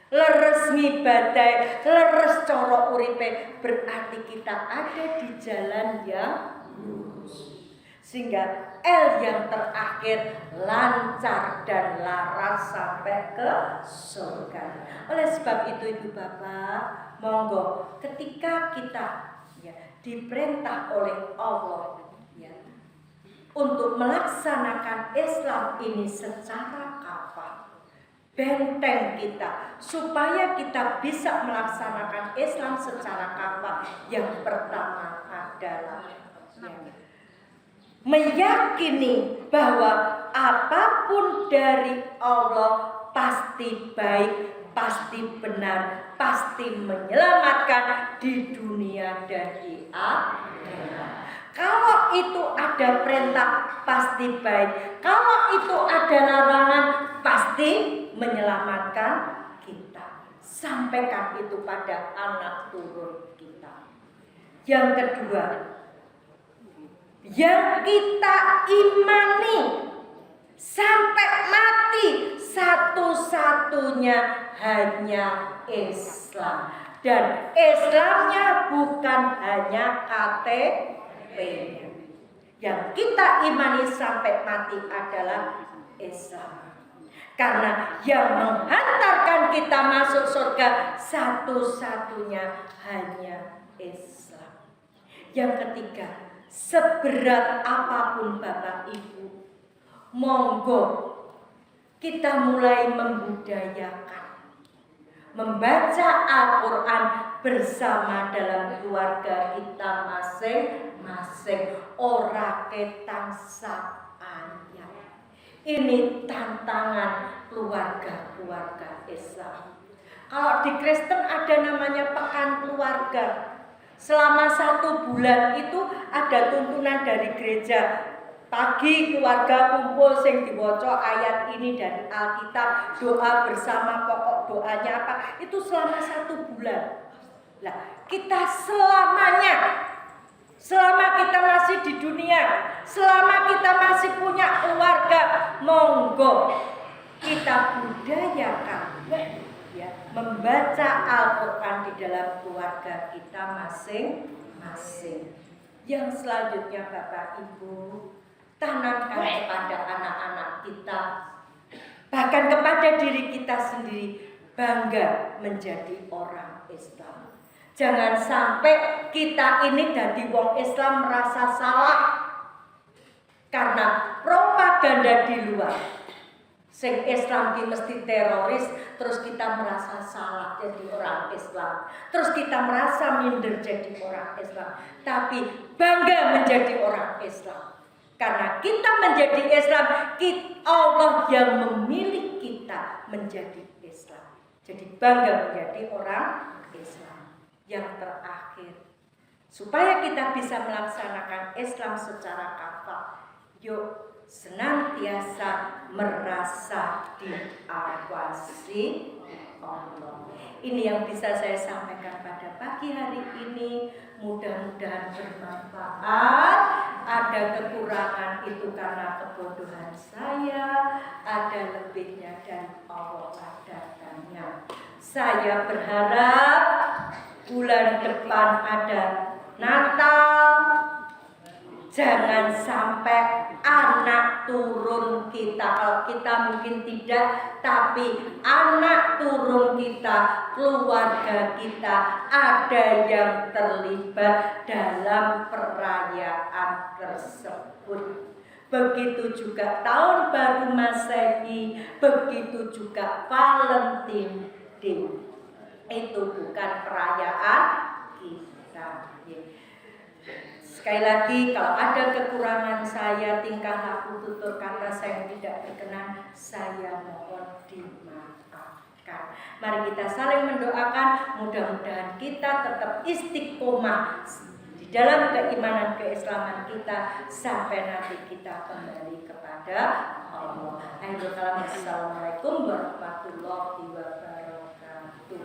leres ngibadai, leres cara uripe, berarti kita ada di jalan yang lurus. Sehingga L yang terakhir lancar dan laras sampai ke surga. Oleh sebab itu Ibu Bapak, monggo ketika kita diperintah oleh Allah untuk melaksanakan Islam ini secara kafah, benteng kita supaya kita bisa melaksanakan Islam secara kafah. Yang pertama adalah meyakini bahwa apapun dari Allah pasti baik, pasti benar, pasti menyelamatkan di dunia dan di akhirat. Kalau itu ada perintah pasti baik, kalau itu ada larangan pasti menyelamatkan kita. Sampaikan itu pada anak turun kita. Yang kedua, yang kita imani sampai mati satu-satunya hanya Islam. Dan Islamnya bukan hanya KTP-nya. Yang kita imani sampai mati adalah Islam. Karena yang menghantarkan kita masuk surga satu-satunya hanya Islam. Yang ketiga, seberat apapun Bapak Ibu, monggo kita mulai membudayakan membaca Al-Quran bersama dalam keluarga kita masing-masing. Ora ketang sak ayat. Ini tantangan keluarga-keluarga Islam. Kalau di Kristen ada namanya pekan keluarga. Selama 1 bulan itu ada tuntunan dari gereja. Pagi keluarga kumpul sing diwaca ayat ini dari Alkitab, doa bersama, pokok doanya apa? Itu selama 1 bulan. Nah, kita selamanya, selama kita masih di dunia, selama kita masih punya keluarga, monggo kita budayakan membaca Al-Quran di dalam keluarga kita masing-masing. Yang selanjutnya Bapak Ibu, tanamkan kepada anak-anak kita, bahkan kepada diri kita sendiri, bangga menjadi orang Islam. Jangan sampai kita ini dari wong Islam merasa salah Karena propaganda di luar, sing Islam ki mesti teroris, terus kita merasa salah jadi orang Islam, terus kita merasa minder jadi orang Islam, tapi bangga menjadi orang Islam. Karena kita menjadi Islam, Allah yang memilih kita menjadi Islam. Jadi bangga menjadi orang Islam. Yang terakhir, supaya kita bisa melaksanakan Islam secara kafah, yuk senantiasa merasa diawasi Allah. Ini yang bisa saya sampaikan pada pagi hari ini. Mudah-mudahan bermanfaat. Ada kekurangan itu karena kebodohan saya, ada lebihnya dan Allah datangnya. Saya berharap bulan depan ada Natal. Jangan sampai anak turun kita, kalau kita mungkin tidak, tapi anak turun kita, keluarga kita ada yang terlibat dalam perayaan tersebut. Begitu juga tahun baru Masehi, begitu juga Valentine Day. Itu bukan perayaan kita. Sekali lagi, kalau ada kekurangan saya, tingkah laku, tutur kata saya yang tidak berkenan, saya mohon dimaafkan. Mari kita saling mendoakan, mudah-mudahan kita tetap istiqomah di dalam keimanan keislaman kita sampai nanti kita kembali kepada Allah. Assalamualaikum warahmatullahi wabarakatuh.